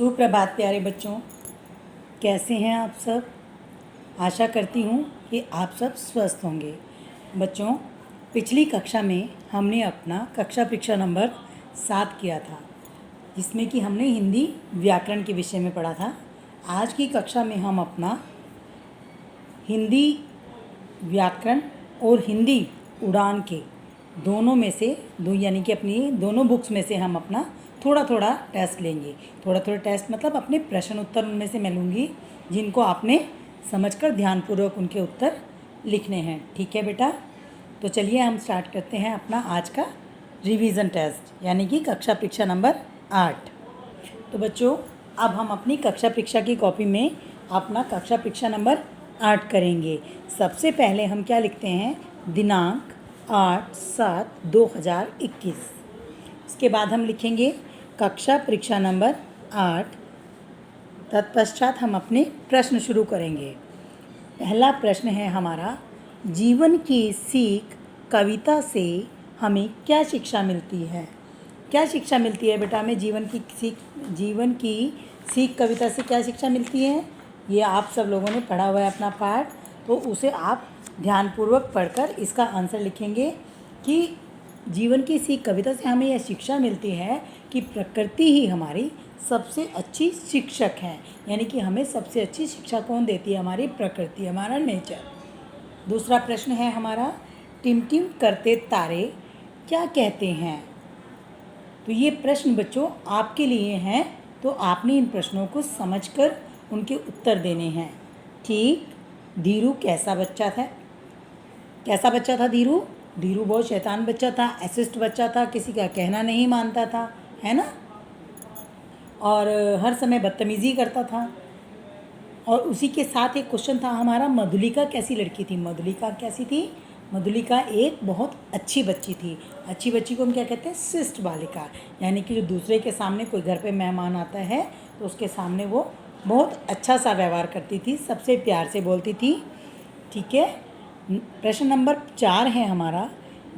सुप्रभात प्यारे बच्चों, कैसे हैं आप सब। आशा करती हूँ कि आप सब स्वस्थ होंगे। बच्चों, पिछली कक्षा में हमने अपना कक्षा परीक्षा नंबर 7 किया था, जिसमें कि हमने हिंदी व्याकरण के विषय में पढ़ा था। आज की कक्षा में हम अपना हिंदी व्याकरण और हिंदी उड़ान के दोनों में से यानी कि अपनी दोनों बुक्स में से हम अपना थोड़ा थोड़ा टेस्ट लेंगे। थोड़ा थोड़ा टेस्ट मतलब अपने प्रश्न उत्तर उनमें से मैं लूँगी, जिनको आपने समझकर ध्यानपूर्वक उनके उत्तर लिखने हैं। ठीक है बेटा, तो चलिए हम स्टार्ट करते हैं अपना आज का रिवीजन टेस्ट, यानी कि कक्षा परीक्षा नंबर 8। तो बच्चों, अब हम अपनी कक्षा परीक्षा की कॉपी में अपना कक्षा परीक्षा नंबर 8 करेंगे। सबसे पहले हम क्या लिखते हैं, दिनांक 8/7/2021। उसके बाद हम लिखेंगे कक्षा परीक्षा नंबर 8। तत्पश्चात हम अपने प्रश्न शुरू करेंगे। पहला प्रश्न है हमारा, जीवन की सीख कविता से हमें क्या शिक्षा मिलती है। क्या शिक्षा मिलती है बेटा हमें जीवन की सीख कविता से क्या शिक्षा मिलती है। ये आप सब लोगों ने पढ़ा हुआ है अपना पाठ, तो उसे आप ध्यानपूर्वक पढ़कर इसका आंसर लिखेंगे कि जीवन की सीख कविता से हमें यह शिक्षा मिलती है कि प्रकृति ही हमारी सबसे अच्छी शिक्षक है। यानी कि हमें सबसे अच्छी शिक्षा कौन देती है, हमारी प्रकृति, हमारा नेचर। दूसरा प्रश्न है हमारा, टिमटिम करते तारे क्या कहते हैं। तो ये प्रश्न बच्चों आपके लिए हैं, तो आपने इन प्रश्नों को समझकर उनके उत्तर देने हैं। ठीक, धीरू कैसा बच्चा था। कैसा बच्चा था धीरू। धीरू बहुत शैतान बच्चा था, एसिस्ट बच्चा था, किसी का कहना नहीं मानता था, है ना, और हर समय बदतमीज़ी करता था। और उसी के साथ एक क्वेश्चन था हमारा, मधुलिका कैसी लड़की थी। मधुलिका कैसी थी। मधुलिका एक बहुत अच्छी बच्ची थी। अच्छी बच्ची को हम क्या कहते हैं, शिष्ट बालिका। यानी कि जो दूसरे के सामने कोई घर पे मेहमान आता है तो उसके सामने वो बहुत अच्छा सा व्यवहार करती थी, सबसे प्यार से बोलती थी। ठीक है, प्रश्न नंबर 4 है हमारा,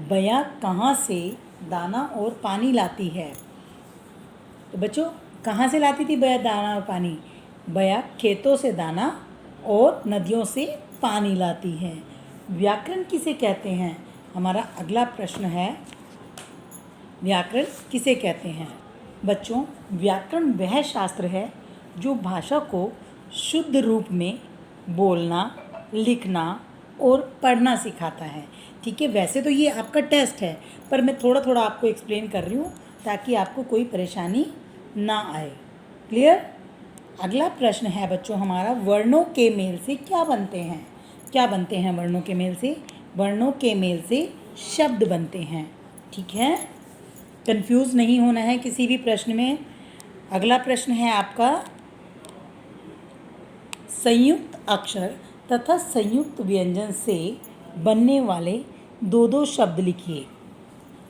बया कहाँ से दाना और पानी लाती है। तो बच्चों, कहाँ से लाती थी बया दाना और पानी। बया खेतों से दाना और नदियों से पानी लाती है। व्याकरण किसे कहते हैं। हमारा अगला प्रश्न है, व्याकरण किसे कहते हैं। बच्चों, व्याकरण वह शास्त्र है जो भाषा को शुद्ध रूप में बोलना, लिखना और पढ़ना सिखाता है। ठीक है, वैसे तो ये आपका टेस्ट है, पर मैं थोड़ा थोड़ा आपको एक्सप्लेन कर रही हूँ ताकि आपको कोई परेशानी ना आए। क्लियर। अगला प्रश्न है बच्चों हमारा, वर्णों के मेल से क्या बनते हैं। क्या बनते हैं वर्णों के मेल से। वर्णों के मेल से शब्द बनते हैं। ठीक है, कंफ्यूज नहीं होना है किसी भी प्रश्न में। अगला प्रश्न है आपका, संयुक्त अक्षर तथा संयुक्त व्यंजन से बनने वाले दो दो शब्द लिखिए।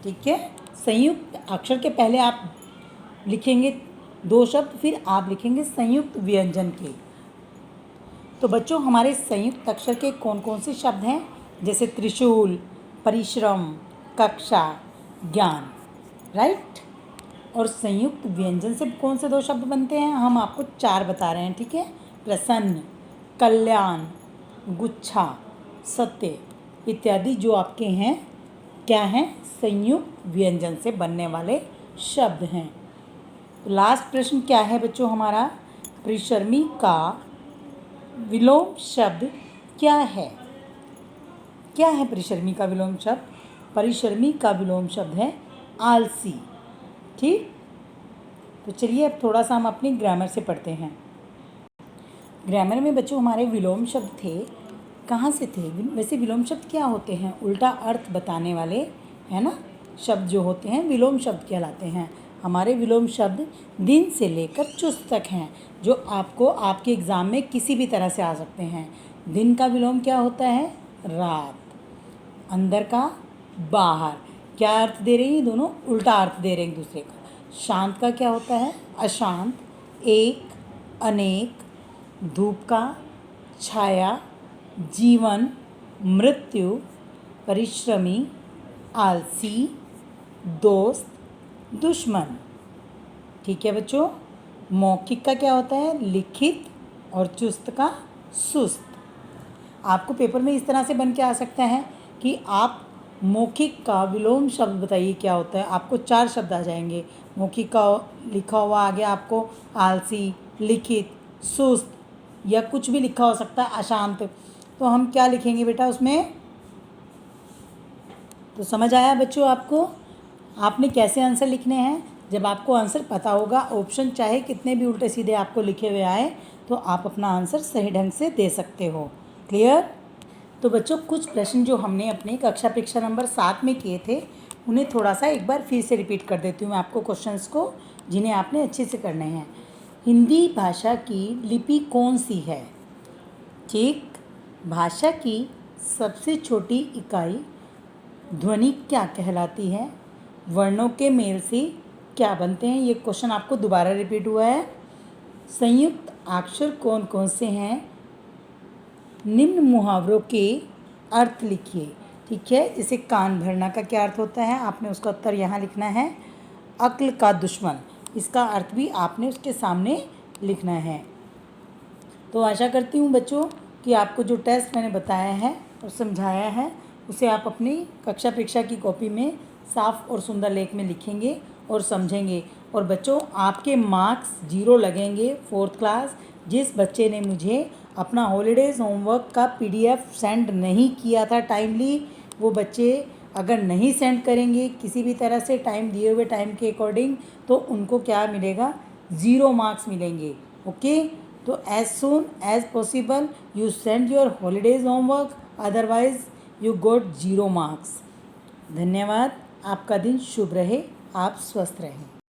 ठीक है, संयुक्त अक्षर के पहले आप लिखेंगे 2 शब्द, फिर आप लिखेंगे संयुक्त व्यंजन के। तो बच्चों, हमारे संयुक्त अक्षर के कौन कौन से शब्द हैं, जैसे त्रिशूल, परिश्रम, कक्षा, ज्ञान, राइट। और संयुक्त व्यंजन से कौन से 2 शब्द बनते हैं, हम आपको 4 बता रहे हैं। ठीक है, प्रसन्न, कल्याण, गुच्छा, सत्य इत्यादि जो आपके हैं, क्या हैं, संयुक्त व्यंजन से बनने वाले शब्द हैं। तो लास्ट प्रश्न क्या है बच्चों हमारा, परिश्रमी का विलोम शब्द क्या है। क्या है परिश्रमी का विलोम शब्द। परिश्रमी का विलोम शब्द है आलसी। ठीक, तो चलिए अब थोड़ा सा हम अपनी ग्रामर से पढ़ते हैं। ग्रामर में बच्चों हमारे विलोम शब्द थे, कहाँ से थे। वैसे विलोम शब्द क्या होते हैं, उल्टा अर्थ बताने वाले, है ना, शब्द जो होते हैं विलोम शब्द कहलाते हैं। हमारे विलोम शब्द दिन से लेकर चुस्त तक हैं, जो आपको आपके एग्ज़ाम में किसी भी तरह से आ सकते हैं। दिन का विलोम क्या होता है, रात। अंदर का, बाहर। क्या अर्थ दे रहे हैं, दोनों उल्टा अर्थ दे रहे हैं एक दूसरे का। शांत का क्या होता है, अशांत। एक, अनेक। धूप का, छाया, जीवन, मृत्यु, परिश्रमी, आलसी, दोस्त, दुश्मन। ठीक है बच्चों, मौखिक का क्या होता है? लिखित। और चुस्त का सुस्त। आपको पेपर में इस तरह से बन के आ सकता है कि आप मौखिक का विलोम शब्द बताइए क्या होता है। आपको 4 शब्द आ जाएंगे। मौखिक का लिखा हुआ आ गया आपको आलसी, लिखित, सुस्त, या कुछ भी लिखा हो सकता है, अशांत। तो हम क्या लिखेंगे बेटा उसमें? तो समझ आया बच्चों आपको? आपने कैसे आंसर लिखने हैं? जब आपको आंसर पता होगा, ऑप्शन चाहे कितने भी उल्टे सीधे आपको लिखे हुए आए, तो आप अपना आंसर सही ढंग से दे सकते हो। क्लियर? तो बच्चों, कुछ प्रश्न जो हमने अपने कक्षा परीक्षा नंबर 7 में किए थे, उन्हें थोड़ा सा एक बार फिर से रिपीट कर देती हूँ मैं आपको क्वेश्चंस को, जिन्हें आपने अच्छे से करने हैं। हिंदी भाषा की लिपि कौन सी है? ठीक। भाषा की सबसे छोटी इकाई ध्वनि क्या कहलाती है? वर्णों के मेल से क्या बनते हैं? ये क्वेश्चन आपको दोबारा रिपीट हुआ है। संयुक्त अक्षर कौन कौन से हैं? निम्न मुहावरों के अर्थ लिखिए। ठीक है, जैसे कान भरना का क्या अर्थ होता है? आपने उसका उत्तर यहाँ लिखना है। अक्ल का दुश्मन, इसका अर्थ भी आपने उसके सामने लिखना है। तो आशा करती हूँ बच्चों कि आपको जो टेस्ट मैंने बताया है और समझाया है, उसे आप अपनी कक्षा परीक्षा की कॉपी में साफ और सुंदर लेख में लिखेंगे और समझेंगे। और बच्चों, आपके मार्क्स 0 लगेंगे 4th क्लास। जिस बच्चे ने मुझे अपना हॉलीडेज़ होमवर्क का PDF सेंड नहीं किया था टाइमली, वो बच्चे अगर नहीं सेंड करेंगे किसी भी तरह से टाइम दिए हुए टाइम के अकॉर्डिंग, तो उनको क्या मिलेगा? 0 मार्क्स मिलेंगे। ओके, तो as soon as possible you send your holidays homework, otherwise you got 0 marks. धन्यवाद। आपका दिन शुभ रहे, आप स्वस्थ रहें।